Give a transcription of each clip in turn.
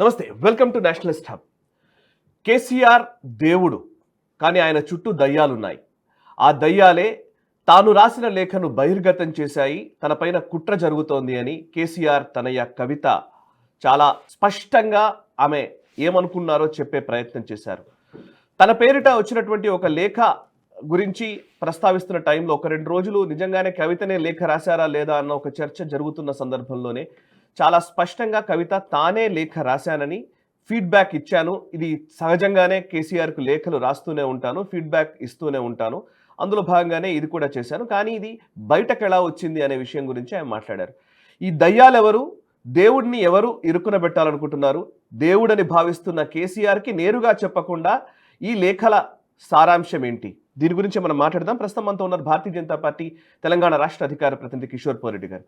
నమస్తే, welcome to Nationalist hub. KCR దేవుడు, కానీ ఆయన చుట్టూ దయ్యాలున్నాయి. ఆ దయ్యాలే తాను రాసిన లేఖను బహిర్గతం చేశాయి. తన పైన కుట్ర జరుగుతోంది అని కేసీఆర్ తనయ్య కవిత చాలా స్పష్టంగా ఆమె ఏమనుకున్నారో చెప్పే ప్రయత్నం చేశారు. తన పేరిట వచ్చినటువంటి ఒక లేఖ గురించి ప్రస్తావిస్తున్న టైంలో ఒక 2 రోజులు నిజంగానే కవితనే లేఖ రాశారా లేదా అన్న ఒక చర్చ జరుగుతున్న సందర్భంలోనే చాలా స్పష్టంగా కవిత తానే లేఖ రాశానని ఫీడ్బ్యాక్ ఇచ్చాను. ఇది సహజంగానే కేసీఆర్కు లేఖలు రాస్తూనే ఉంటాను, ఫీడ్బ్యాక్ ఇస్తూనే ఉంటాను, అందులో భాగంగానే ఇది కూడా చేశాను, కానీ ఇది బయటకు ఎలా వచ్చింది అనే విషయం గురించి ఆయన మాట్లాడారు. ఈ దయ్యాలెవరు, దేవుడిని ఎవరు ఇరుకున పెట్టాలనుకుంటున్నారు, దేవుడని భావిస్తున్న కేసీఆర్కి నేరుగా చెప్పకుండా ఈ లేఖల సారాంశం ఏంటి, దీని గురించి మనం మాట్లాడదాం. ప్రస్తుతం మనతో ఉన్నారు భారతీయ జనతా పార్టీ తెలంగాణ రాష్ట్ర అధికార ప్రతినిధి కిషోర్ పోరెడ్డి గారు.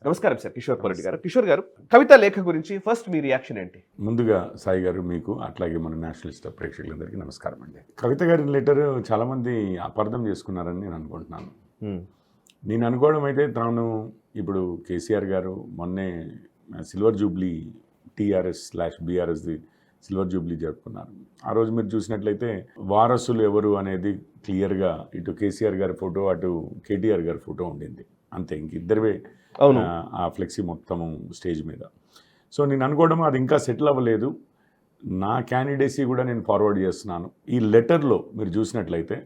నమస్కారం సార్. కిషోర్ పోరెడ్డి గారు. కిషోర్ గారు, కవిత లేఖ గురించి ఫస్ట్ మీ రియాక్షన్ ఏంటి? ముందుగా సాయి గారు మీకు, అట్లాగే మన నేషనలిస్ట్ ప్రేక్షకులందరికీ నమస్కారం అండి. కవిత గారి లెటర్ చాలామంది అపార్థం చేసుకున్నారని నేను అనుకుంటున్నాను. నేను అనుకోవడం అయితే తాను ఇప్పుడు కేసీఆర్ గారు మొన్నే సిల్వర్ జూబ్లీ TRS/BRSది సిల్వర్ జూబ్లీ జరుపుకున్నారు. ఆ రోజు మీరు చూసినట్లయితే వారసులు ఎవరు అనేది క్లియర్గా ఇటు కేసీఆర్ గారి ఫోటో, అటు KTR గారి ఫోటో ఉండింది. అంతే, ఇంక ఇద్దరివే ఆ ఫ్లెక్సీ మొత్తము స్టేజ్ మీద. సో నేను అనుకోవడం అది ఇంకా సెటిల్ అవ్వలేదు. నా క్యాండిడేసీ కూడా నేను ఫార్వర్డ్ చేస్తున్నాను. ఈ లెటర్లో మీరు చూసినట్లయితే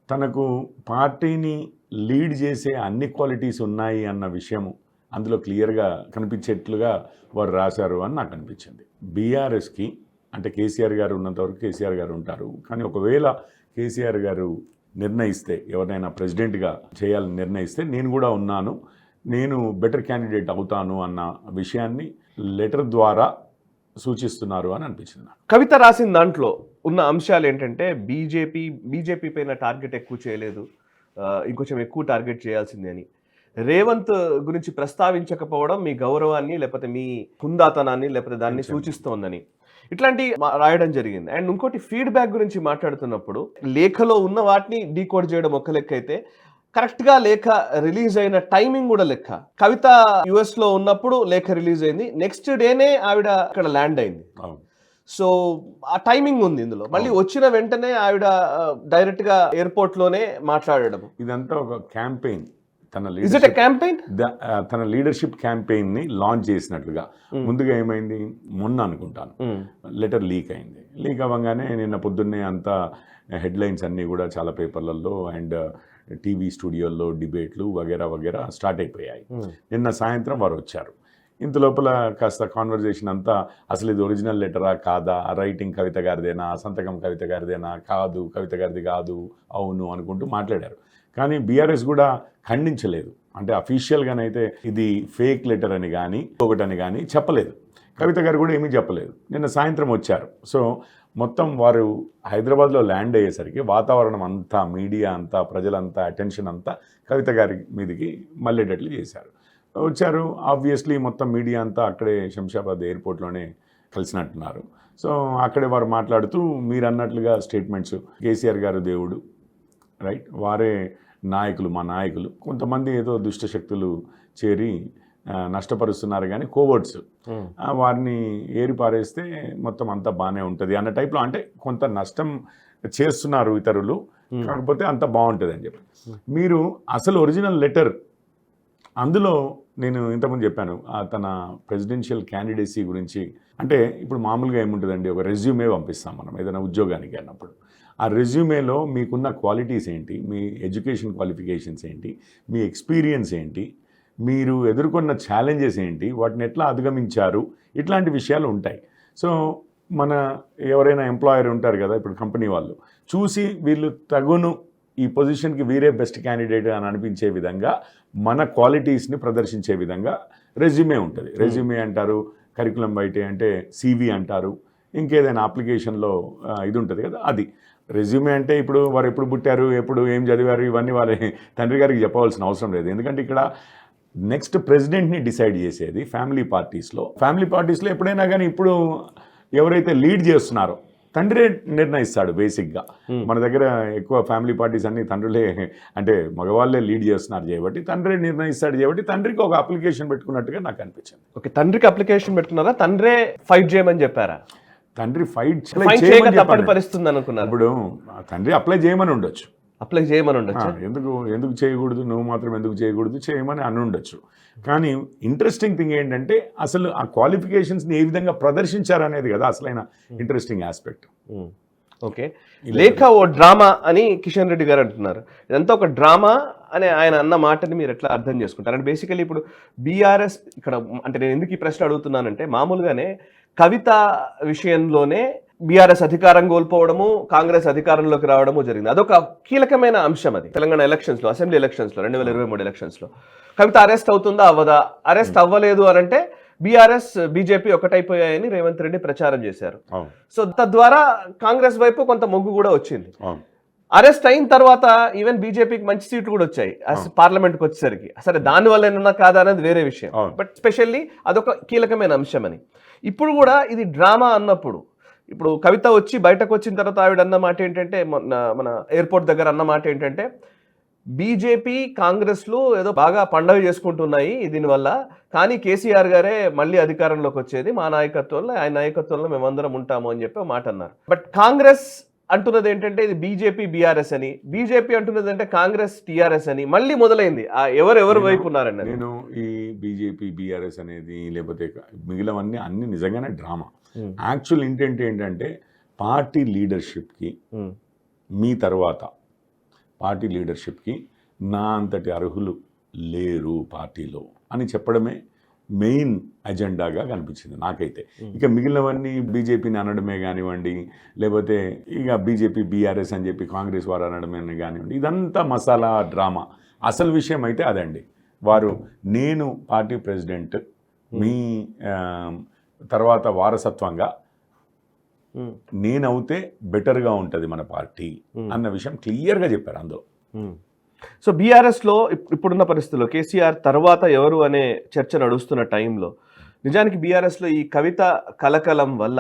తనకు పార్టీని లీడ్ చేసే అన్ని క్వాలిటీస్ ఉన్నాయి అన్న విషయము అందులో క్లియర్గా కనిపించేట్లుగా వారు రాశారు అని నాకు అనిపించింది. బీఆర్ఎస్కి అంటే కేసీఆర్ గారు ఉన్నంతవరకు కేసీఆర్ గారు ఉంటారు, కానీ ఒకవేళ కేసీఆర్ గారు నిర్ణయిస్తే, ఎవరినైనా ప్రెసిడెంట్గా చేయాలని నిర్ణయిస్తే నేను కూడా ఉన్నాను, నేను బెటర్ క్యాండిడేట్ అవుతాను అన్న విషయాన్ని లెటర్ ద్వారా సూచిస్తున్నారు అని అనిపించింది. కవిత రాసిన దాంట్లో ఉన్న అంశాలు ఏంటంటే బీజేపీ పైన టార్గెట్ ఎక్కువ చేయలేదు, ఇంకొంచెం ఎక్కువ టార్గెట్ చేయాల్సిందే అని. రేవంత్ గురించి ప్రస్తావించకపోవడం మీ గౌరవాన్ని, లేకపోతే మీ హుందాతనాన్ని, లేకపోతే దాన్ని సూచిస్తోందని ఇట్లాంటి రాయడం జరిగింది. అండ్ ఇంకోటి, ఫీడ్బ్యాక్ గురించి మాట్లాడుతున్నప్పుడు లేఖలో ఉన్న వాటిని డీకోడ్ చేయడం ఒక లెక్క అయితే, కరెక్ట్గా లేఖ రిలీజ్ అయిన టైమింగ్ కూడా లెక్క. కవిత US లో ఉన్నప్పుడు లేఖ రిలీజ్ అయింది, నెక్స్ట్ డేనే ఆవిడ అక్కడ ల్యాండ్ అయింది. సో ఆ టైమింగ్ ఉంది ఇందులో. మళ్ళీ వచ్చిన వెంటనే ఆవిడ డైరెక్ట్ గా ఎయిర్పోర్ట్ లోనే మాట్లాడడం, ఇదంతా ఒక క్యాంపెయిన్. తన లీడర్షిప్ క్యాంపెయిన్ ని లాంచ్ చేసినట్లుగా. ముందుగా ఏమైంది, మొన్న అనుకుంటాను లెటర్ లీక్ అయింది. లీక్ అవ్వగానే నిన్న పొద్దున్నే అంతా హెడ్లైన్స్ అన్నీ కూడా చాలా పేపర్లలో అండ్ టీవీ స్టూడియోల్లో డిబేట్లు వగేరా స్టార్ట్ అయిపోయాయి. నిన్న సాయంత్రం వారు వచ్చారు. ఇంత లోపల కాస్త కాన్వర్జేషన్ అంతా అసలు ఇది ఒరిజినల్ లెటరా కాదా, రైటింగ్ కవిత గారిదేనా, సంతకం కవిత గారిదేనా, కాదు కవిత గారిది కాదు, అవును అనుకుంటూ మాట్లాడారు. కానీ బీఆర్ఎస్ కూడా ఖండించలేదు. అంటే అఫీషియల్గానైతే ఇది ఫేక్ లెటర్ అని కానీ ఒకటని కానీ చెప్పలేదు. కవిత గారు కూడా ఏమీ చెప్పలేదు. నిన్న సాయంత్రం వచ్చారు. సో మొత్తం వారు హైదరాబాద్లో ల్యాండ్ అయ్యేసరికి వాతావరణం అంతా, మీడియా అంతా, ప్రజలంతా అటెన్షన్ అంతా కవిత గారి మీదకి మళ్ళేటట్లు చేశారు. వచ్చారు, ఆబ్వియస్లీ మొత్తం మీడియా అంతా అక్కడే శంషాబాద్ ఎయిర్పోర్ట్లోనే కలిసినట్టున్నారు. సో అక్కడే వారు మాట్లాడుతూ మీరు అన్నట్లుగా స్టేట్మెంట్స్, కేసీఆర్ గారు దేవుడు, రైట్, వారే నాయకులు, మా నాయకులు, కొంతమంది ఏదో దుష్ట శక్తులు చేరి నష్టపరుస్తున్నారు కానీ కోవర్డ్స్, వారిని ఏరి పారేస్తే మొత్తం అంతా బాగానే ఉంటుంది అన్న టైప్లో, అంటే కొంత నష్టం చేస్తున్నారు ఇతరులు, కాకపోతే అంత బాగుంటుంది అని చెప్పి. మీరు అసలు ఒరిజినల్ లెటర్ అందులో నేను ఇంతకుముందు చెప్పాను తన ప్రెసిడెన్షియల్ క్యాండిడేసీ గురించి. అంటే ఇప్పుడు మామూలుగా ఏముంటుందండి, ఒక రెజ్యూమే పంపిస్తాం మనం ఏదైనా ఉద్యోగానికి అన్నప్పుడు. ఆ రెజ్యూమేలో మీకున్న క్వాలిటీస్ ఏంటి, మీ ఎడ్యుకేషన్ క్వాలిఫికేషన్స్ ఏంటి, మీ ఎక్స్పీరియన్స్ ఏంటి, మీరు ఎదుర్కొన్న ఛాలెంజెస్ ఏంటి, వాటిని ఎట్లా అధిగమించారు, ఇట్లాంటి విషయాలు ఉంటాయి. సో మన ఎవరైనా ఎంప్లాయర్ ఉంటారు కదా, ఇప్పుడు కంపెనీ వాళ్ళు చూసి వీళ్ళు తగును, ఈ పొజిషన్కి వీరే బెస్ట్ క్యాండిడేట్ అని అనిపించే విధంగా మన క్వాలిటీస్ని ప్రదర్శించే విధంగా రెజ్యూమే ఉంటుంది. రెజ్యూమే అంటారు, కరికులం వైటే అంటే CV అంటారు, ఇంకేదైనా అప్లికేషన్లో ఇది ఉంటుంది కదా, అది రెజ్యూమే. అంటే ఇప్పుడు వారు ఎప్పుడు పుట్టారు, ఎప్పుడు ఏం చదివారు, ఇవన్నీ వాళ్ళ తండ్రి గారికి చెప్పవలసిన అవసరం లేదు. ఎందుకంటే ఇక్కడ నెక్స్ట్ ప్రెసిడెంట్ని డిసైడ్ చేసేది ఫ్యామిలీ పార్టీస్లో ఎప్పుడైనా కానీ ఇప్పుడు ఎవరైతే లీడ్ చేస్తున్నారో తండ్రే నిర్ణయిస్తాడు బేసిక్గా. మన దగ్గర ఎక్కువ ఫ్యామిలీ పార్టీస్ అన్ని తండ్రులే, అంటే మగవాళ్ళే లీడ్ చేస్తున్నారు చేయబట్టి తండ్రే నిర్ణయిస్తాడు చేయబట్టి తండ్రికి ఒక అప్లికేషన్ పెట్టుకున్నట్టుగా నాకు అనిపించింది. ఓకే, తండ్రికి అప్లికేషన్ పెట్టుకున్నారా? తండ్రే ఫైట్ చేయమని చెప్పారా? తండ్రి ఫైట్ చేయక తప్పని పరిస్థితుంది అనుకున్నారు. ఇప్పుడు తండ్రి అప్లై చేయమని ఉండొచ్చు, అప్లై చేయమని ఉండొచ్చు. ఎందుకు చేయకూడదు, నువ్వు మాత్రం ఎందుకు చేయకూడదు, చేయమని అని ఉండొచ్చు. కానీ ఇంట్రెస్టింగ్ థింగ్ ఏంటంటే అసలు ఆ క్వాలిఫికేషన్స్ని ఏ విధంగా ప్రదర్శించారనేది కదా అసలైన ఇంట్రెస్టింగ్ ఆస్పెక్ట్. ఓకే, లేఖ ఓ డ్రామా అని కిషన్ రెడ్డి గారు అంటున్నారు. ఇదంతా ఒక డ్రామా అని ఆయన అన్న మాటని మీరు ఎట్లా అర్థం చేసుకుంటారు? అంటే బేసికలీ ఇప్పుడు బీఆర్ఎస్ ఇక్కడ, అంటే నేను ఎందుకు ఈ ప్రశ్న అడుగుతున్నానంటే, మామూలుగానే కవిత విషయంలోనే బీఆర్ఎస్ అధికారం కోల్పోవడము, కాంగ్రెస్ అధికారంలోకి రావడము జరిగింది. అదొక కీలకమైన అంశం. అది తెలంగాణ ఎలక్షన్స్లో, అసెంబ్లీ ఎలక్షన్స్లో, 2023 ఎలక్షన్స్లో కవిత అరెస్ట్ అవుతుందా అవ్వదా? అరెస్ట్ అవ్వలేదు అనంటే బీఆర్ఎస్ బీజేపీ ఒకటైపోయాయని రేవంత్ రెడ్డి ప్రచారం చేశారు. సో తద్వారా కాంగ్రెస్ వైపు కొంత మొగ్గు కూడా వచ్చింది. అరెస్ట్ అయిన తర్వాత ఈవెన్ బీజేపీకి మంచి సీట్లు కూడా వచ్చాయి పార్లమెంట్కి వచ్చేసరికి. సరే, దానివల్ల ఏమన్నా కాదా అనేది వేరే విషయం, బట్ స్పెషల్లీ అదొక కీలకమైన అంశం అని. ఇప్పుడు కూడా ఇది డ్రామా అన్నప్పుడు, ఇప్పుడు కవిత వచ్చి బయటకు వచ్చిన తర్వాత ఆవిడ అన్న మాట ఏంటంటే, మన ఎయిర్పోర్ట్ దగ్గర అన్న మాట ఏంటంటే, బీజేపీ కాంగ్రెస్లు ఏదో బాగా పండగ చేసుకుంటున్నాయి దీనివల్ల, కానీ కేసీఆర్ గారే మళ్ళీ అధికారంలోకి వచ్చేది మా నాయకత్వంలో, ఆయన నాయకత్వంలో మేమందరం ఉంటాము అని చెప్పి మాట అన్నారు. బట్ కాంగ్రెస్ అంటున్నది ఏంటంటే ఇది బీజేపీ బీఆర్ఎస్ అని, బీజేపీ అంటున్నది అంటే కాంగ్రెస్ టీఆర్ఎస్ అని, మళ్ళీ మొదలైంది. ఎవరెవరు వైపు ఉన్నారండి? నేను ఈ బీజేపీ బీఆర్ఎస్ అనేది లేకపోతే మిగిలినవన్నీ అన్ని నిజంగానే డ్రామా. యాక్చువల్ ఇంటెంట్ ఏంటంటే పార్టీ లీడర్షిప్కి, మీ తర్వాత పార్టీ లీడర్షిప్కి నా అంతటి అర్హులు లేరు పార్టీలో అని చెప్పడమే మెయిన్ అజెండాగా కనిపించింది నాకైతే. ఇక మిగిలినవన్నీ బీజేపీని అనడమే కానివ్వండి, లేకపోతే ఇక బీజేపీ బీఆర్ఎస్ అని చెప్పి కాంగ్రెస్ వారు అనడమే కానివ్వండి, ఇదంతా మసాలా డ్రామా. అసలు విషయం అయితే అదండి. వారు నేను పార్టీ ప్రెసిడెంట్, మీ తర్వాత వారసత్వంగా నేనవుతే బెటర్గా ఉంటుంది మన పార్టీ అన్న విషయం క్లియర్గా చెప్పారు అందులో. సో బీఆర్ఎస్లో ఇప్పుడున్న పరిస్థితుల్లో కేసీఆర్ తర్వాత ఎవరు అనే చర్చ నడుస్తున్న టైంలో నిజానికి బీఆర్ఎస్లో ఈ కవిత కలకలం వల్ల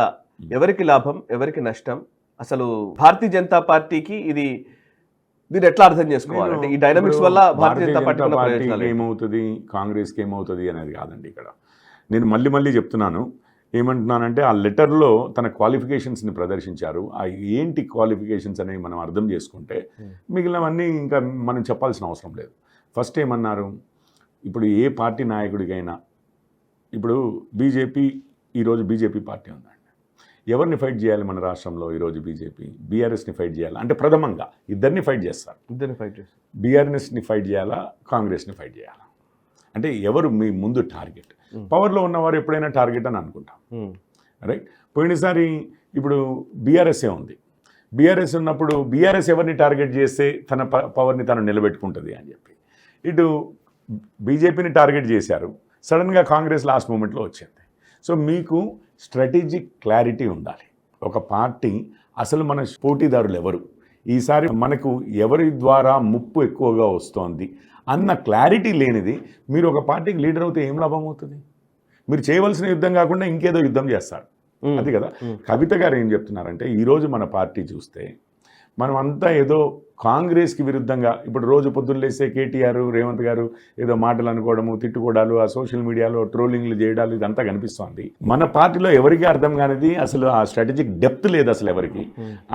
ఎవరికి లాభం, ఎవరికి నష్టం? అసలు భారతీయ జనతా పార్టీకి దీన్ని ఎట్లా అర్థం చేసుకోవాలి? అంటే ఈ డైనమిక్స్ వల్ల భారతీయ జనతా పార్టీ ఏమవుతుంది, కాంగ్రెస్కి ఏమవుతుంది అనేది కాదండి. ఇక్కడ నేను మళ్ళీ చెప్తున్నాను. ఏమంటున్నానంటే ఆ లెటర్లో తన క్వాలిఫికేషన్స్ని ప్రదర్శించారు. ఆ ఏంటి క్వాలిఫికేషన్స్ అనేవి మనం అర్థం చేసుకుంటే మిగిలినవన్నీ ఇంకా మనం చెప్పాల్సిన అవసరం లేదు. ఫస్ట్ ఏమన్నారు, ఇప్పుడు ఏ పార్టీ నాయకుడికైనా, ఇప్పుడు బీజేపీ, ఈరోజు బీజేపీ పార్టీ ఉందండి, ఎవరిని ఫైట్ చేయాలి మన రాష్ట్రంలో ఈరోజు? బీజేపీ బీఆర్ఎస్ని ఫైట్ చేయాలి అంటే ప్రథమంగా ఇద్దరిని ఫైట్ చేస్తారు. బీఆర్ఎస్ని ఫైట్ చేయాలా, కాంగ్రెస్ని ఫైట్ చేయాలా? అంటే ఎవరు మీ ముందు టార్గెట్? పవర్లో ఉన్నవారు ఎప్పుడైనా టార్గెట్ అని అనుకుంటాం, రైట్? పోయినసారి ఇప్పుడు బీఆర్ఎస్ఏ ఉంది. బీఆర్ఎస్ ఉన్నప్పుడు బీఆర్ఎస్ ఎవరిని టార్గెట్ చేస్తే తన పవర్ని తను నిలబెట్టుకుంటుంది అని చెప్పి ఇటు బీజేపీని టార్గెట్ చేశారు. సడన్గా కాంగ్రెస్ లాస్ట్ మూమెంట్లో వచ్చింది. సో మీకు స్ట్రాటజిక్ క్లారిటీ ఉండాలి. ఒక పార్టీ అసలు మన పోటీదారులు ఎవరు, ఈసారి మనకు ఎవరి ద్వారా ముప్పు ఎక్కువగా వస్తోంది అన్న క్లారిటీ లేనిది మీరు ఒక పార్టీకి లీడర్ అవుతే ఏం లాభం అవుతుంది? మీరు చేయవలసిన యుద్ధం కాకుండా ఇంకేదో యుద్ధం చేస్తాడు. అది కదా. కవిత గారు ఏం చెప్తున్నారంటే, ఈరోజు మన పార్టీ చూస్తే మనం అంతా ఏదో కాంగ్రెస్కి విరుద్ధంగా, ఇప్పుడు రోజు పొద్దున్న లేస్తే కేటీఆర్, రేవంత్ గారు ఏదో మాటలు అనుకోవడము, తిట్టుకోవడాలు, ఆ సోషల్ మీడియాలో ట్రోలింగ్లు చేయడాలు, ఇదంతా కనిపిస్తోంది. మన పార్టీలో ఎవరికి అర్థం కానిది, అసలు ఆ స్ట్రాటజిక్ డెప్త్ లేదు అసలు ఎవరికి.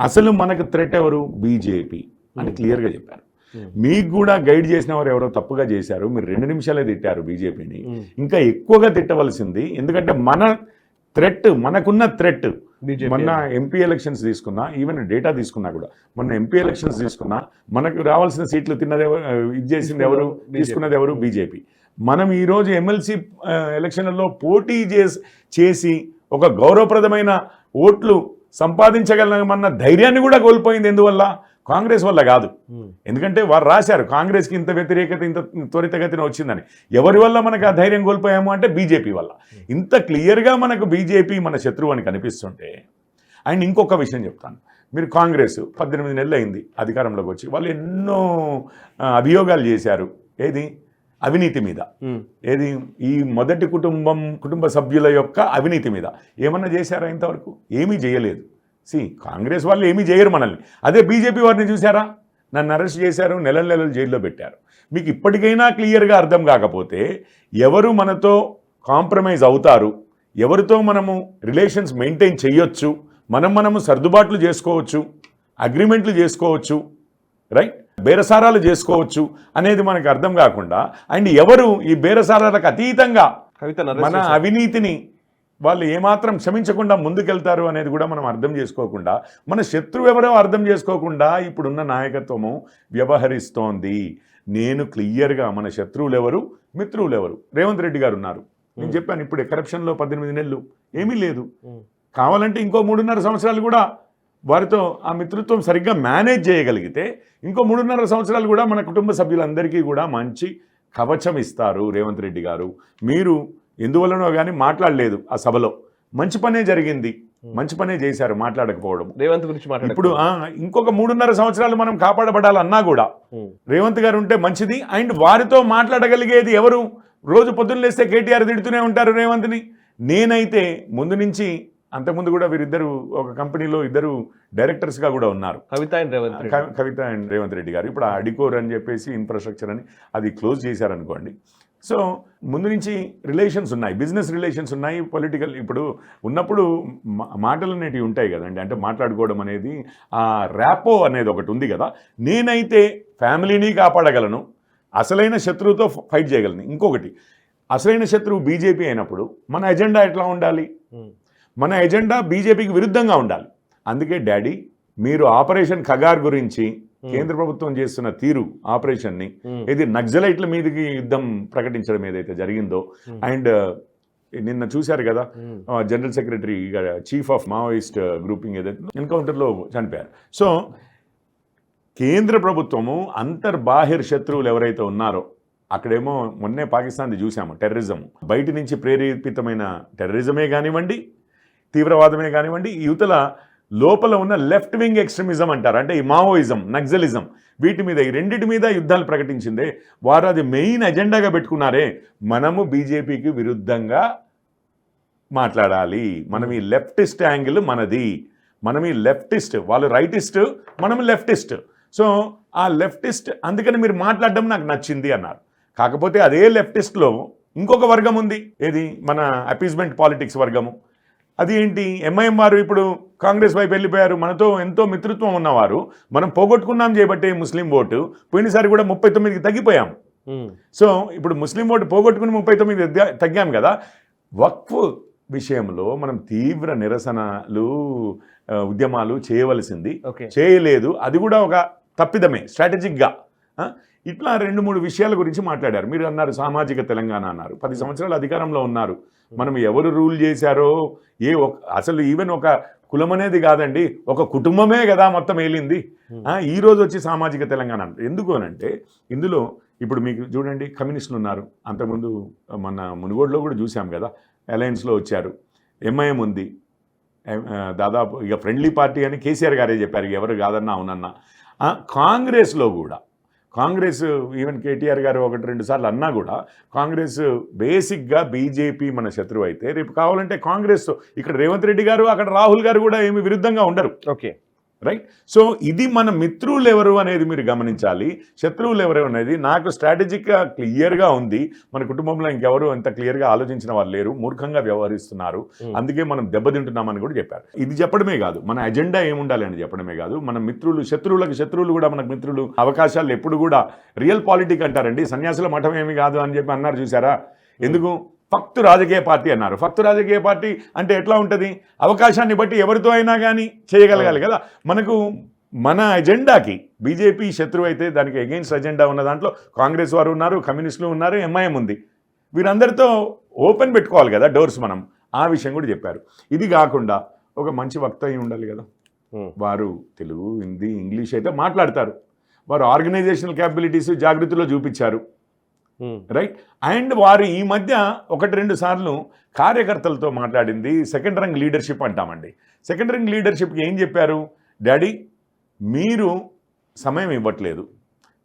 అసలు మనకు థ్రెట్ ఎవరు? బీజేపీ అని క్లియర్గా చెప్పారు. మీకు కూడా గైడ్ చేసిన వారు ఎవరో తప్పుగా చేశారు, మీరు 2 నిమిషాలే తిట్టారు బీజేపీని. ఇంకా ఎక్కువగా తిట్టవలసింది, ఎందుకంటే మన థ్రెట్, మనకున్న థ్రెట్, మొన్న ఎంపీ ఎలక్షన్స్ తీసుకున్నా, ఈవెన్ డేటా తీసుకున్నా కూడా, మొన్న ఎంపీ ఎలక్షన్స్ తీసుకున్నా మనకు రావాల్సిన సీట్లు తిన్నది ఎవరు, ఇది చేసింది ఎవరు, తీసుకున్నది ఎవరు? బీజేపీ. మనం ఈరోజు ఎమ్మెల్సీ ఎలక్షన్లలో పోటీ చేసి ఒక గౌరవప్రదమైన ఓట్లు సంపాదించగలమన్న ధైర్యాన్ని కూడా కోల్పోయింది. ఎందువల్ల? కాంగ్రెస్ వల్ల కాదు. ఎందుకంటే వారు రాశారు కాంగ్రెస్కి ఇంత వ్యతిరేకత ఇంత త్వరితగతిన వచ్చిందని. ఎవరి వల్ల మనకు ఆ ధైర్యం కోల్పోయాము అంటే బీజేపీ వల్ల. ఇంత క్లియర్గా మనకు బీజేపీ మన శత్రువు అని కనిపిస్తుంటే, అండ్ ఇంకొక విషయం చెప్తాను. మీరు కాంగ్రెస్ 18 నెలలు అయింది అధికారంలోకి వచ్చి, వాళ్ళు ఎన్నో అభియోగాలు చేశారు. ఏది? అవినీతి మీద. ఏది? ఈ మొదటి కుటుంబ సభ్యుల యొక్క అవినీతి మీద ఏమన్నా చేశారా? ఇంతవరకు ఏమీ చేయలేదు. కాంగ్రెస్ వాళ్ళు ఏమీ చేయరు మనల్ని. అదే బీజేపీ వారిని చూసారా, నన్ను అరెస్ట్ చేశారు, నెలలు జైల్లో పెట్టారు. మీకు ఇప్పటికైనా క్లియర్గా అర్థం కాకపోతే ఎవరు మనతో కాంప్రమైజ్ అవుతారు, ఎవరితో మనము రిలేషన్స్ మెయింటైన్ చేయొచ్చు, మనము సర్దుబాట్లు చేసుకోవచ్చు, అగ్రిమెంట్లు చేసుకోవచ్చు, రైట్, బేరసారాలు చేసుకోవచ్చు అనేది మనకు అర్థం కాకుండా, అండ్ ఎవరు ఈ బేరసారాలకు అతీతంగా మన అవినీతిని వాళ్ళు ఏమాత్రం క్షమించకుండా ముందుకెళ్తారు అనేది కూడా మనం అర్థం చేసుకోకుండా, మన శత్రువు ఎవరో అర్థం చేసుకోకుండా ఇప్పుడున్న నాయకత్వము వ్యవహరిస్తోంది. నేను క్లియర్గా మన శత్రువులు ఎవరు, మిత్రులు ఎవరు, రేవంత్ రెడ్డి గారు ఉన్నారు. నేను చెప్పాను ఇప్పుడే కరప్షన్లో 18 నెలలు ఏమీ లేదు. కావాలంటే ఇంకో 3.5 సంవత్సరాలు కూడా వారితో ఆ మిత్రత్వం సరిగ్గా మేనేజ్ చేయగలిగితే ఇంకో 3.5 సంవత్సరాలు కూడా మన కుటుంబ సభ్యులందరికీ కూడా మంచి కవచం ఇస్తారు రేవంత్ రెడ్డి గారు. మీరు ఎందువల్లనో కానీ మాట్లాడలేదు ఆ సభలో. మంచి పనే జరిగింది, మంచి పనే చేశారు మాట్లాడకపోవడం. రేవంత్ గురించి ఇప్పుడు ఇంకొక 3.5 సంవత్సరాలు మనం కాపాడబడాలన్నా కూడా రేవంత్ గారు ఉంటే మంచిది. అండ్ వారితో మాట్లాడగలిగేది ఎవరు? రోజు పొద్దున్న లేస్తే కేటీఆర్ తిడుతూనే ఉంటారు రేవంత్ని. నేనైతే ముందు నుంచి, అంతకుముందు కూడా వీరిద్దరు ఒక కంపెనీలో ఇద్దరు డైరెక్టర్స్గా కూడా ఉన్నారు, కవిత అండ్ రేవంత్ రెడ్డి గారు. ఇప్పుడు అడికోర్ అని చెప్పేసి ఇన్ఫ్రాస్ట్రక్చర్ అని అది క్లోజ్ చేశారనుకోండి. సో ముందు నుంచి రిలేషన్స్ ఉన్నాయి, బిజినెస్ రిలేషన్స్ ఉన్నాయి, పొలిటికల్ ఇప్పుడు ఉన్నప్పుడు మాటలు అనేటివి ఉంటాయి కదండి. అంటే మాట్లాడుకోవడం అనేది ఆ ర్యాపో అనేది ఒకటి ఉంది కదా. నేనైతే ఫ్యామిలీని కాపాడగలను, అసలైన శత్రువుతో ఫైట్ చేయగలను. ఇంకొకటి, అసలైన శత్రువు బీజేపీ అయినప్పుడు మన ఎజెండా ఎట్లా ఉండాలి? మన ఎజెండా బీజేపీకి విరుద్ధంగా ఉండాలి. అందుకే డాడీ, మీరు ఆపరేషన్ ఖగార్ గురించి కేంద్ర ప్రభుత్వం చేస్తున్న తీరు, ఆపరేషన్ని, ఇది నక్సలైట్ల మీదకి యుద్ధం ప్రకటించడం ఏదైతే జరిగిందో, అండ్ నిన్న చూశారు కదా general secretary chief of Maoist grouping ఏదైతే ఎన్కౌంటర్లో చనిపోయారు. సో కేంద్ర ప్రభుత్వము అంతర్బాహిర్ శత్రువులు ఎవరైతే ఉన్నారో, అక్కడేమో మొన్నే పాకిస్తాన్ది చూసాము, టెర్రరిజం, బయట నుంచి ప్రేరేపితమైన టెర్రరిజమే కానివ్వండి, తీవ్రవాదమే కానివ్వండి, యువతల లోపల ఉన్న లెఫ్ట్ వింగ్ ఎక్స్ట్రీమిజం అంటారు, అంటే ఈ మావోయిజం, నక్సలిజం, వీటి మీద, ఈ రెండింటి మీద యుద్ధాలు ప్రకటించిందే. వారు అది మెయిన్ ఎజెండాగా పెట్టుకున్నారే. మనము బీజేపీకి విరుద్ధంగా మాట్లాడాలి. మనం ఈ లెఫ్టిస్ట్ యాంగిల్ మనది, మనం ఈ లెఫ్టిస్ట్, వాళ్ళు రైటిస్ట్, మనం లెఫ్టిస్ట్. సో ఆ లెఫ్టిస్ట్, అందుకని మీరు మాట్లాడడం నాకు నచ్చింది అన్నారు. కాకపోతే అదే లెఫ్టిస్ట్లో ఇంకొక వర్గం ఉంది, ఏది మన అపీస్మెంట్ పాలిటిక్స్ వర్గము. అది ఏంటి? ఎంఐఎం వారు ఇప్పుడు కాంగ్రెస్ వైపు వెళ్ళిపోయారు. మనతో ఎంతో మిత్రత్వం ఉన్నవారు, మనం పోగొట్టుకున్నాం చేయబట్టే ముస్లిం ఓటు. పోయినసారి కూడా 39కి తగ్గిపోయాం. సో ఇప్పుడు ముస్లిం ఓటు పోగొట్టుకుని 39 తగ్గాం కదా. వక్ఫ్ విషయంలో మనం తీవ్ర నిరసనలు, ఉద్యమాలు చేయవలసింది, చేయలేదు. అది కూడా ఒక తప్పిదమే స్ట్రాటజిక్గా. ఇట్లా 2-3 విషయాల గురించి మాట్లాడారు. మీరు అన్నారు సామాజిక తెలంగాణ అన్నారు. 10 సంవత్సరాలు అధికారంలో ఉన్నారు. మనం ఎవరు రూల్ చేశారో, అసలు ఈవెన్ ఒక కులం అనేది కాదండి, ఒక కుటుంబమే కదా మొత్తం ఏలింది. ఈరోజు వచ్చి సామాజిక తెలంగాణ ఎందుకు అనంటే, ఇందులో ఇప్పుడు మీకు చూడండి, కమ్యూనిస్టులు ఉన్నారు. అంతకుముందు మన మునుగోడులో కూడా చూసాం కదా, అలయన్స్లో వచ్చారు. ఎంఐఎం ఉంది, దాదాపు ఇక ఫ్రెండ్లీ పార్టీ అని కేసీఆర్ గారే చెప్పారు, ఎవరు కాదన్నా అవునన్నా. కాంగ్రెస్లో కూడా, కాంగ్రెస్ ఈవెన్ కేటీఆర్ గారు 1-2 సార్లు అన్నా కూడా, కాంగ్రెస్ బేసిక్గా బీజేపీ మన శత్రువు అయితే, రేపు కావాలంటే కాంగ్రెస్, ఇక్కడ రేవంత్ రెడ్డి గారు, అక్కడ రాహుల్ గారు కూడా ఏమి విరుద్ధంగా ఉండరు. Okay, right. సో ఇది మన మిత్రులు ఎవరు అనేది మీరు గమనించాలి, శత్రువులు ఎవరు అనేది నాకు స్ట్రాటజిక్గా క్లియర్గా ఉంది. మన కుటుంబంలో ఇంకెవరు అంత క్లియర్గా ఆలోచించిన వాళ్ళు లేరు, మూర్ఖంగా వ్యవహరిస్తున్నారు, అందుకే మనం దెబ్బతింటున్నామని కూడా చెప్పారు. ఇది చెప్పడమే కాదు, మన ఎజెండా ఏముండాలి అని చెప్పడమే కాదు, మన మిత్రులు, శత్రువులు కూడా మనకు మిత్రులు. అవకాశాలు ఎప్పుడు కూడా రియల్ పాలిటిక్ అంటారండి, సన్యాసుల మఠం ఏమి కాదు అని చెప్పి అన్నారు చూసారా. ఎందుకు? ఫక్తు రాజకీయ పార్టీ అన్నారు. ఫక్తు రాజకీయ పార్టీ అంటే ఎట్లా ఉంటుంది? అవకాశాన్ని బట్టి ఎవరితో అయినా కానీ చేయగలగాలి కదా. మనకు మన ఎజెండాకి బీజేపీ శత్రువు అయితే దానికి అగెయిన్స్ట్ ఎజెండా ఉన్న దాంట్లో కాంగ్రెస్ వారు ఉన్నారు, కమ్యూనిస్టులు ఉన్నారు, ఎంఐఎం ఉంది. వీరందరితో ఓపెన్ పెట్టుకోవాలి కదా డోర్స్ మనం. ఆ విషయం కూడా చెప్పారు. ఇది కాకుండా ఒక మంచి వక్త అయి ఉండాలి కదా. వారు తెలుగు, హిందీ, ఇంగ్లీష్ అయితే మాట్లాడతారు. వారు ఆర్గనైజేషనల్ క్యాపబిలిటీస్ జాగృతిలో చూపించారు, రైట్. అండ్ వారు ఈ మధ్య 1-2 సార్లు కార్యకర్తలతో మాట్లాడింది సెకండ్ రంగ్ లీడర్షిప్ అంటామండి. సెకండ్ రంగ్ లీడర్షిప్కి ఏం చెప్పారు? డాడీ, మీరు సమయం ఇవ్వట్లేదు,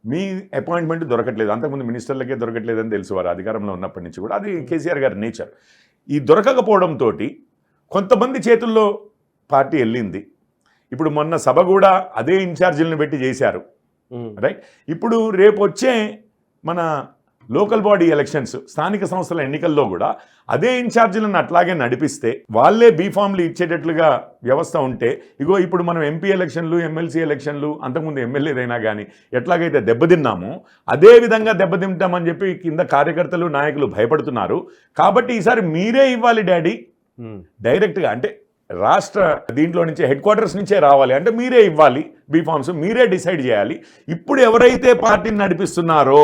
మీ అపాయింట్మెంట్ దొరకట్లేదు. అంతకుముందు మినిస్టర్లకే దొరకట్లేదని తెలుసు వారు అధికారంలో ఉన్నప్పటి నుంచి కూడా. అది కేసీఆర్ గారి నేచర్. ఈ దొరకకపోవడంతో కొంతమంది చేతుల్లో పార్టీ వెళ్ళింది. ఇప్పుడు మొన్న సభ కూడా అదే ఇన్ఛార్జీలను పెట్టి చేశారు, రైట్. ఇప్పుడు రేపు వచ్చే మన లోకల్ బాడీ ఎలక్షన్స్, స్థానిక సంస్థల ఎన్నికల్లో కూడా అదే ఇన్ఛార్జీలను అట్లాగే నడిపిస్తే, వాళ్ళే బీఫామ్లు ఇచ్చేటట్లుగా వ్యవస్థ ఉంటే, ఇగో ఇప్పుడు మనం ఎంపీ ఎలక్షన్లు, ఎమ్మెల్సీ ఎలక్షన్లు, అంతకుముందు ఎమ్మెల్యేదైనా కానీ ఎట్లాగైతే దెబ్బతిన్నామో అదే విధంగా దెబ్బతింటామని చెప్పి కింద కార్యకర్తలు, నాయకులు భయపడుతున్నారు. కాబట్టి ఈసారి మీరే ఇవ్వాలి డాడీ డైరెక్ట్గా, అంటే రాష్ట్ర దీంట్లో నుంచే, హెడ్ క్వార్టర్స్ నుంచే రావాలి, అంటే మీరే ఇవ్వాలి బీఫామ్స్, మీరే డిసైడ్ చేయాలి. ఇప్పుడు ఎవరైతే పార్టీని నడిపిస్తున్నారో,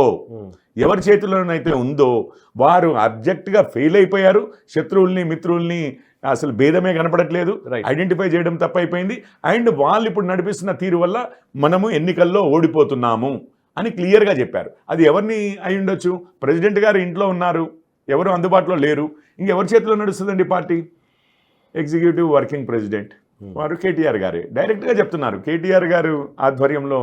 ఎవరి చేతిలోనైతే ఉందో వారు అబ్జెక్ట్గా ఫెయిల్ అయిపోయారు. శత్రువుల్ని, మిత్రుల్ని అసలు భేదమే కనపడట్లేదు, ఐడెంటిఫై చేయడం తప్పైపోయింది. అండ్ వాళ్ళు ఇప్పుడు నడిపిస్తున్న తీరు వల్ల మనము ఎన్నికల్లో ఓడిపోతున్నాము అని క్లియర్గా చెప్పారు. అది ఎవరిని అయి ఉండొచ్చు? ప్రెసిడెంట్ గారు ఇంట్లో ఉన్నారు, ఎవరు అందుబాటులో లేరు, ఇంకెవరి చేతిలో నడుస్తుందండి పార్టీ? ఎగ్జిక్యూటివ్ వర్కింగ్ ప్రెసిడెంట్ వారు కేటీఆర్ గారే డైరెక్ట్గా చెప్తున్నారు. కేటీఆర్ గారు ఆధ్వర్యంలో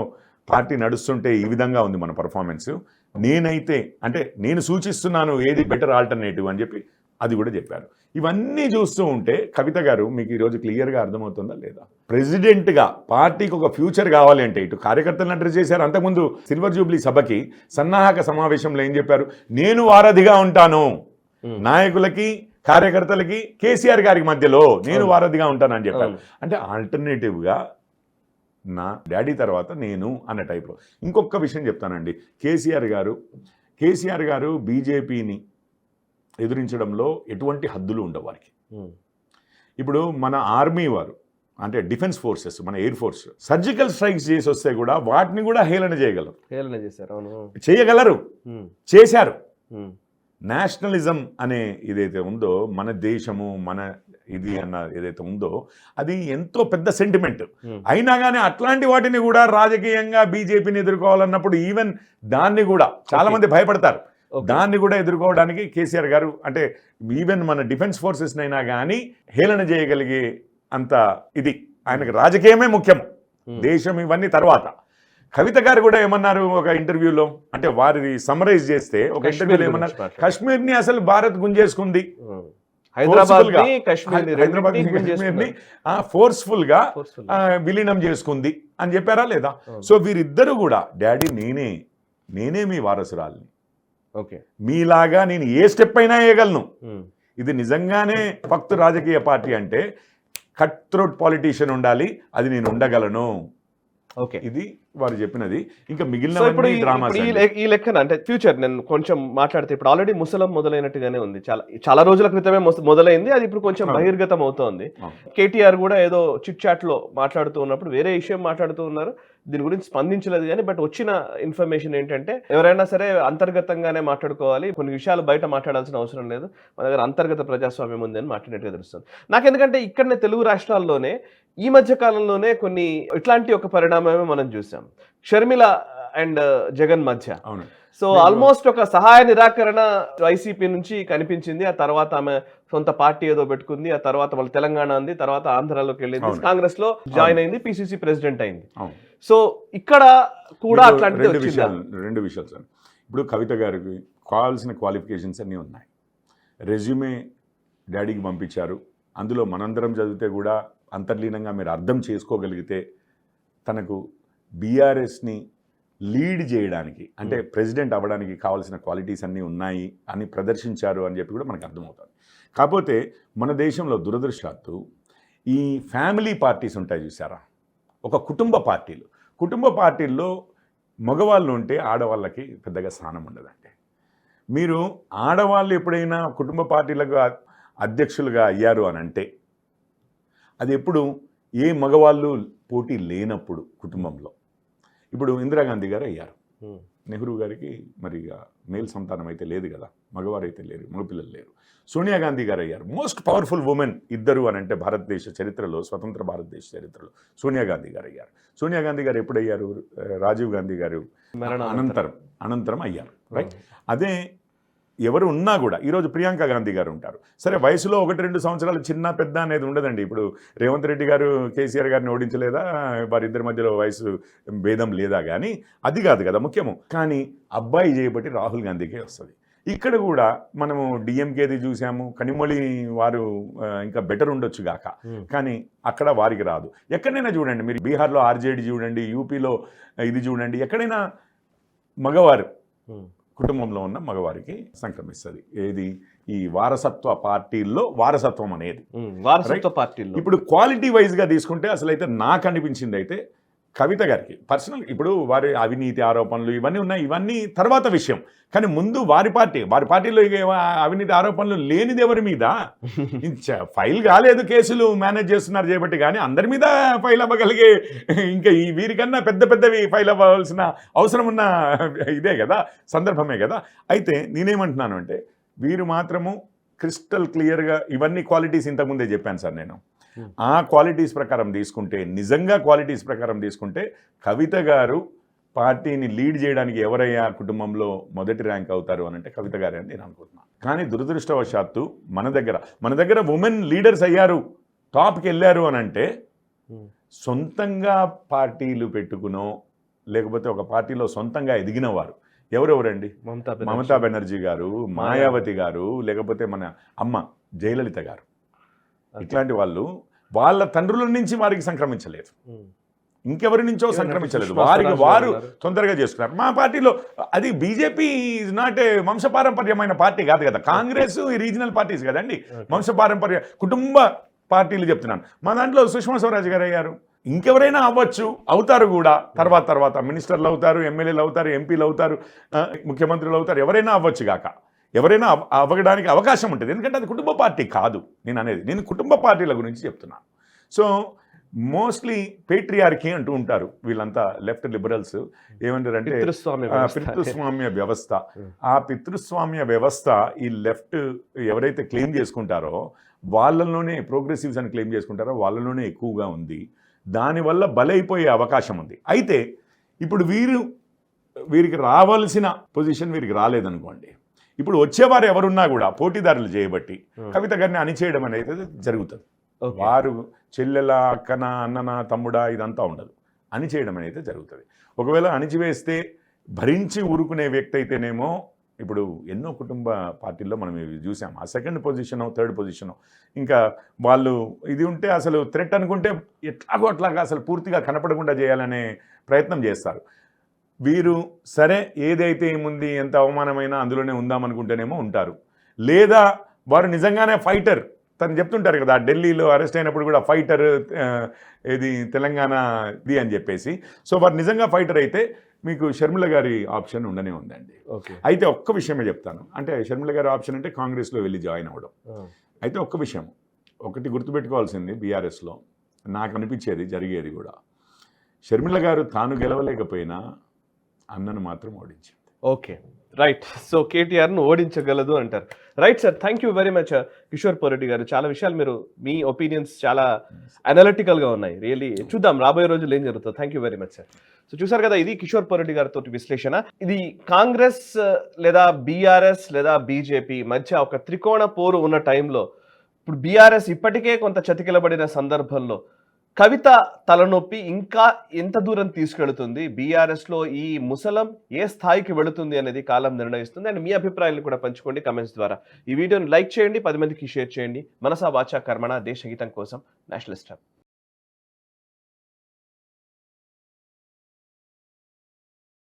పార్టీ నడుస్తుంటే ఈ విధంగా ఉంది మన పర్ఫార్మెన్స్, నేనైతే అంటే నేను సూచిస్తున్నాను ఏది బెటర్ ఆల్టర్నేటివ్ అని చెప్పి అది కూడా చెప్పారు. ఇవన్నీ చూస్తూ ఉంటే కవిత గారు, మీకు ఈరోజు క్లియర్గా అర్థమవుతుందా లేదా? ప్రెసిడెంట్గా పార్టీకి ఒక ఫ్యూచర్ కావాలి అంటే ఇటు కార్యకర్తలను అడ్రస్ చేశారు. అంతకుముందు సిల్వర్ జూబ్లీ సభకి సన్నాహక సమావేశంలో ఏం చెప్పారు? నేను వారధిగా ఉంటాను, నాయకులకి కార్యకర్తలకి కేసీఆర్ గారికి మధ్యలో నేను వారధిగా ఉంటానని చెప్పారు. అంటే ఆల్టర్నేటివ్గా నా డాడీ తర్వాత నేను అన్న టైప్లో. ఇంకొక విషయం చెప్తానండి, కేసీఆర్ గారు బీజేపీని ఎదురించడంలో ఎటువంటి హద్దులు ఉండవు వారికి. ఇప్పుడు మన ఆర్మీ వారు, అంటే డిఫెన్స్ ఫోర్సెస్, మన ఎయిర్ ఫోర్స్ సర్జికల్ స్ట్రైక్స్ చేసి వస్తే కూడా వాటిని కూడా హేళన చేయగలరు, చేశారు. నేషనలిజం అనే ఏదైతే ఉందో, మన దేశము మన ఇది అన్న ఏదైతే ఉందో అది ఎంతో పెద్ద సెంటిమెంట్. అయినా కానీ అట్లాంటి వాటిని కూడా రాజకీయంగా బీజేపీని ఎదుర్కోవాలన్నప్పుడు ఈవెన్ దాన్ని కూడా చాలా మంది భయపడతారు. దాన్ని కూడా ఎదుర్కోవడానికి కేసీఆర్ గారు, అంటే ఈవెన్ మన డిఫెన్స్ ఫోర్సెస్ అయినా కానీ హేళన చేయగలిగే అంత ఇది ఆయనకు రాజకీయమే ముఖ్యం, దేశం ఇవన్నీ తర్వాత. కవిత గారు కూడా ఏమన్నారు ఒక ఇంటర్వ్యూలో, అంటే వారిది సమరైజ్ చేస్తే ఒక ఇంటర్వ్యూలో ఏమన్నారు, కాశ్మీర్ని అసలు భారత్ గుంజేసుకుంది, కాశ్మీర్ని ఫోర్స్ఫుల్ గా విలీనం చేసుకుంది అని చెప్పారా లేదా? సో వీరిద్దరు కూడా డాడీ నేనే మీ వారసురాలిని, మీలాగా నేను ఏ స్టెప్ అయినా వేయగలను. ఇది నిజంగానే ఫక్తు రాజకీయ పార్టీ అంటే కట్ థ్రోట్ పాలిటీషియన్ ఉండాలి, అది నేను ఉండగలను. ఇది వారు చెప్పినది. ఇంకా మిగిలిన ఈ లెక్కన అంటే ఫ్యూచర్ నేను కొంచెం మాట్లాడితే, ఇప్పుడు ఆల్రెడీ ముసలం మొదలైనట్టుగానే ఉంది, చాలా రోజుల క్రితమే మొదలైంది, అది ఇప్పుడు కొంచెం బహిర్గతం అవుతోంది. కేటీఆర్ కూడా ఏదో చిట్ చాట్ లో మాట్లాడుతూ ఉన్నప్పుడు వేరే విషయం మాట్లాడుతూ ఉన్నారు, దీని గురించి స్పందించలేదు. కానీ బట్ వచ్చిన ఇన్ఫర్మేషన్ ఏంటంటే, ఎవరైనా సరే అంతర్గతంగానే మాట్లాడుకోవాలి, కొన్ని విషయాలు బయట మాట్లాడాల్సిన అవసరం లేదు, మన దగ్గర అంతర్గత ప్రజాస్వామ్యం ఉంది అని మాట్లాడినట్టుగా తెలుస్తుంది నాకు. ఎందుకంటే ఇక్కడనే తెలుగు రాష్ట్రాల్లోనే ఈ మధ్య కాలంలోనే కొన్ని ఇట్లాంటి ఒక పరిణామమే మనం చూసాం, షర్మిల అండ్ జగన్ మధ్య. సో ఆల్మోస్ట్ ఒక సహాయ నిరాకరణ వైసీపీ నుంచి కనిపించింది. ఆ తర్వాత ఆమె సొంత పార్టీ ఏదో పెట్టుకుంది, ఆ తర్వాత వాళ్ళ తెలంగాణ ఉంది, తర్వాత ఆంధ్రాలోకి వెళ్ళింది, కాంగ్రెస్ లో జాయిన్ అయింది, పిసిసి ప్రెసిడెంట్ అయింది. సో ఇక్కడ కూడా అట్లాంటిది రెండు విషయాలు సార్. ఇప్పుడు కవిత గారికి కావాల్సిన క్వాలిఫికేషన్స్ అన్నీ ఉన్నాయి. రెజ్యూమే డాడీకి పంపించారు, అందులో మనందరం చదివితే కూడా అంతర్లీనంగా మీరు అర్థం చేసుకోగలిగితే తనకు బీఆర్ఎస్ని లీడ్ చేయడానికి, అంటే ప్రెసిడెంట్ అవ్వడానికి కావాల్సిన క్వాలిటీస్ అన్నీ ఉన్నాయి అని ప్రదర్శించారు అని చెప్పి కూడా మనకు అర్థమవుతుంది. కాకపోతే మన దేశంలో దురదృష్టవశాత్తు ఈ ఫ్యామిలీ పార్టీస్ ఉంటాయి చూసారా, ఒక కుటుంబ పార్టీల్లో మగవాళ్ళు ఉంటే ఆడవాళ్ళకి పెద్దగా స్థానం ఉండదండి. మీరు ఆడవాళ్ళు ఎప్పుడైనా కుటుంబ పార్టీలకు అధ్యక్షులుగా అయ్యారు అని అంటే అది ఎప్పుడు ఏ మగవాళ్ళు పోటీ లేనప్పుడు కుటుంబంలో. ఇప్పుడు ఇందిరాగాంధీ గారు అయ్యారు, నెహ్రూ గారికి మరి మేల్ సంతానం అయితే లేదు కదా, మగవారు అయితే లేరు, మగపిల్లలు లేరు. సోనియా గాంధీ గారు అయ్యారు, మోస్ట్ పవర్ఫుల్ ఉమెన్ ఇద్దరు అని అంటే భారతదేశ చరిత్రలో, స్వతంత్ర భారతదేశ చరిత్రలో సోనియా గాంధీ గారు అయ్యారు. సోనియా గాంధీ గారు ఎప్పుడయ్యారు? రాజీవ్ గాంధీ గారు అనంతరం అయ్యారు, రైట్. అదే ఎవరు ఉన్నా కూడా ఈరోజు ప్రియాంక గాంధీ గారు ఉంటారు. సరే, వయసులో 1-2 సంవత్సరాలు చిన్న పెద్ద అనేది ఉండదండి. ఇప్పుడు రేవంత్ రెడ్డి గారు కేసీఆర్ గారిని ఓడించలేదా, వారిద్దరి మధ్యలో వయసు భేదం లేదా, కానీ అది కాదు కదా ముఖ్యము. కానీ అబ్బాయి చేయబట్టి రాహుల్ గాంధీకే వస్తుంది. ఇక్కడ కూడా మనము డిఎంకేది చూసాము, కనిమొళి వారు ఇంకా బెటర్ ఉండొచ్చు గాక, కానీ అక్కడ వారికి రాదు. ఎక్కడైనా చూడండి మీరు, బీహార్లో ఆర్జేడీ చూడండి, యూపీలో ఇది చూడండి, ఎక్కడైనా మగవారు కుటుంబంలో ఉన్న మగవారికి సంక్రమిస్తుంది. ఏది ఈ వారసత్వ పార్టీల్లో వారసత్వం అనేది, వారసత్వ పార్టీల్లో. ఇప్పుడు క్వాలిటీ వైజ్గా తీసుకుంటే అసలు అయితే నాకు అనిపించింది అయితే కవిత గారికి పర్సనల్, ఇప్పుడు వారి అవినీతి ఆరోపణలు ఇవన్నీ ఉన్నాయి, ఇవన్నీ తర్వాత విషయం, కానీ ముందు వారి పార్టీలో అవినీతి ఆరోపణలు లేనిది ఎవరి మీద ఫైల్ కాలేదు, కేసులు మేనేజ్ చేస్తున్నారు చేయబట్టి, కానీ అందరి మీద ఫైల్ అవ్వగలిగే ఇంకా ఈ వీరికన్నా పెద్దవి ఫైల్ అవ్వాల్సిన అవసరం ఉన్న ఇదే కదా, సందర్భమే కదా. అయితే నేనేమంటున్నాను అంటే వీరు మాత్రము క్రిస్టల్ క్లియర్గా ఇవన్నీ క్వాలిటీస్ ఇంతకుముందే చెప్పాను సార్ నేను. ఆ క్వాలిటీస్ ప్రకారం తీసుకుంటే, నిజంగా క్వాలిటీస్ ప్రకారం తీసుకుంటే కవిత గారు పార్టీని లీడ్ చేయడానికి ఎవరయ్యా కుటుంబంలో మొదటి ర్యాంక్ అవుతారు అని అంటే కవిత గారే అని నేను అనుకుంటున్నాను. కానీ దురదృష్టవశాత్తు మన దగ్గర ఉమెన్ లీడర్స్ అయ్యారు, టాప్కి వెళ్ళారు అని అంటే సొంతంగా పార్టీలు పెట్టుకునో లేకపోతే ఒక పార్టీలో సొంతంగా ఎదిగిన వారు ఎవరెవరండి? మమతా బెనర్జీ గారు, మాయావతి గారు, లేకపోతే మన అమ్మ జయలలిత గారు, ఇట్లాంటి వాళ్ళు వాళ్ళ తండ్రుల నుంచి వారికి సంక్రమించలేదు, ఇంకెవరి నుంచో సంక్రమించలేదు, వారు తొందరగా చేసుకున్నారు. మా పార్టీలో అది బీజేపీ ఈజ్ నాట్ ఏ వంశపారంపర్యమైన పార్టీ కాదు కదా, కాంగ్రెస్ ఈ రీజనల్ పార్టీస్ కదండి, వంశపారంపర్య కుటుంబ పార్టీలు చెప్తున్నాను. మా దాంట్లో సుష్మా స్వరాజ్ గారు అయ్యారు, ఇంకెవరైనా అవ్వచ్చు, అవుతారు కూడా, తర్వాత మినిస్టర్లు అవుతారు, ఎమ్మెల్యేలు అవుతారు, ఎంపీలు అవుతారు, ముఖ్యమంత్రులు అవుతారు, ఎవరైనా అవ్వచ్చు గాక, ఎవరైనా అవ్వడానికి అవకాశం ఉంటుంది, ఎందుకంటే అది కుటుంబ పార్టీ కాదు నేను అనేది, నేను కుటుంబ పార్టీల గురించి చెప్తున్నాను. సో మోస్ట్లీ పేట్రియార్కీ అంటూ ఉంటారు వీళ్ళంతా లెఫ్ట్ లిబరల్స్, ఏమంటారంటే పితృస్వామ్య వ్యవస్థ. ఆ పితృస్వామ్య వ్యవస్థ ఈ లెఫ్ట్ ఎవరైతే క్లెయిమ్ చేసుకుంటారో వాళ్ళలోనే, ప్రోగ్రెసివ్స్ అని క్లెయిమ్ చేసుకుంటారో వాళ్ళలోనే ఎక్కువగా ఉంది, దానివల్ల బలైపోయే అవకాశం ఉంది. అయితే ఇప్పుడు వీరికి రావాల్సిన పొజిషన్ వీరికి రాలేదనుకోండి, ఇప్పుడు వచ్చేవారు ఎవరున్నా కూడా పోటీదారులు చేయబట్టి కవిత గారిని అణిచేయడం అనేది జరుగుతుంది. వారు చెల్లెల, అక్కన, అన్నన, తమ్ముడా ఇదంతా ఉండదు, అణిచేయడం అనేది జరుగుతుంది. ఒకవేళ అణిచివేస్తే భరించి ఊరుకునే వ్యక్తి అయితేనేమో, ఇప్పుడు ఎన్నో కుటుంబ పార్టీల్లో మనం ఇవి చూసాం, ఆ సెకండ్ పొజిషను, థర్డ్ పొజిషను, ఇంకా వాళ్ళు ఇది ఉంటే అసలు థ్రెట్ అనుకుంటే అట్లాగా అసలు పూర్తిగా కనపడకుండా చేయాలనే ప్రయత్నం చేస్తారు. వీరు సరే ఏదైతే ఏముంది, ఎంత అవమానమైనా అందులోనే ఉందామనుకుంటేనేమో ఉంటారు, లేదా వారు నిజంగానే ఫైటర్, తను చెప్తుంటారు కదా ఢిల్లీలో అరెస్ట్ అయినప్పుడు కూడా ఫైటర్ ఇది తెలంగాణది అని చెప్పేసి. సో వారు నిజంగా ఫైటర్ అయితే మీకు షర్మిల గారి ఆప్షన్ ఉండనే ఉందండి. అయితే ఒక్క విషయమే చెప్తాను, అంటే షర్మిల గారి ఆప్షన్ అంటే కాంగ్రెస్లో వెళ్ళి జాయిన్ అవ్వడం. అయితే ఒక్క విషయం ఒకటి గుర్తుపెట్టుకోవాల్సింది, బీఆర్ఎస్లో నాకు అనిపించేది జరిగేది కూడా, షర్మిల గారు తాను గెలవలేకపోయినా అన్నను మాత్రం ఓడించింది. Okay, right. సో కేటీఆర్ను ఓడించగలదు అంటారు. Right sir, thank you very much Kishore Poreddy garu. చాలా విషయాలు మీరు, మీ ఒపీనియన్స్ చాలా అనలిటికల్గా ఉన్నాయి. రియల్లీ చూద్దాం రాబోయే రోజులు ఏం జరుగుతుంది. Thank you very much sir. So చూసారు కదా, ఇది కిషోర్ పోరెడ్డి గారితో విశ్లేషణ. ఇది కాంగ్రెస్ లేదా బీఆర్ఎస్ లేదా బీజేపీ మధ్య ఒక త్రికోణ పోరు ఉన్న టైంలో, ఇప్పుడు బీఆర్ఎస్ ఇప్పటికే కొంత చతికిలబడిన సందర్భంలో కవిత తలనొప్పి ఇంకా ఎంత దూరం తీసుకెళ్తుంది, బీఆర్ఎస్లో ఈ ముసలం ఏ స్థాయికి వెళుతుంది అనేది కాలం నిర్ణయిస్తుంది. అండ్ మీ అభిప్రాయాలను కూడా పంచుకోండి కమెంట్స్ ద్వారా. ఈ వీడియోని లైక్ చేయండి, 10 మందికి షేర్ చేయండి. మనసా వాచా కర్మణ, దేశ హితం కోసం నేషనలిస్ట్ హబ్.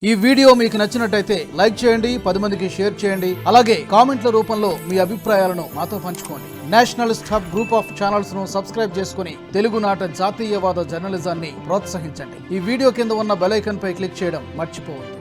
ఈ వీడియో మీకు నచ్చినట్టయితే లైక్ చేయండి, 10 మందికి షేర్ చేయండి, అలాగే కామెంట్ల రూపంలో మీ అభిప్రాయాలను మాతో పంచుకోండి. Nationalist hub group of channels ను సబ్స్క్రైబ్ చేసుకుని తెలుగునాట జాతీయవాద జర్నలిజాన్ని ప్రోత్సహించండి. ఈ వీడియో కింద ఉన్న బెల్ ఐకాన్ పై క్లిక్ చేయడం మర్చిపోవద్దు.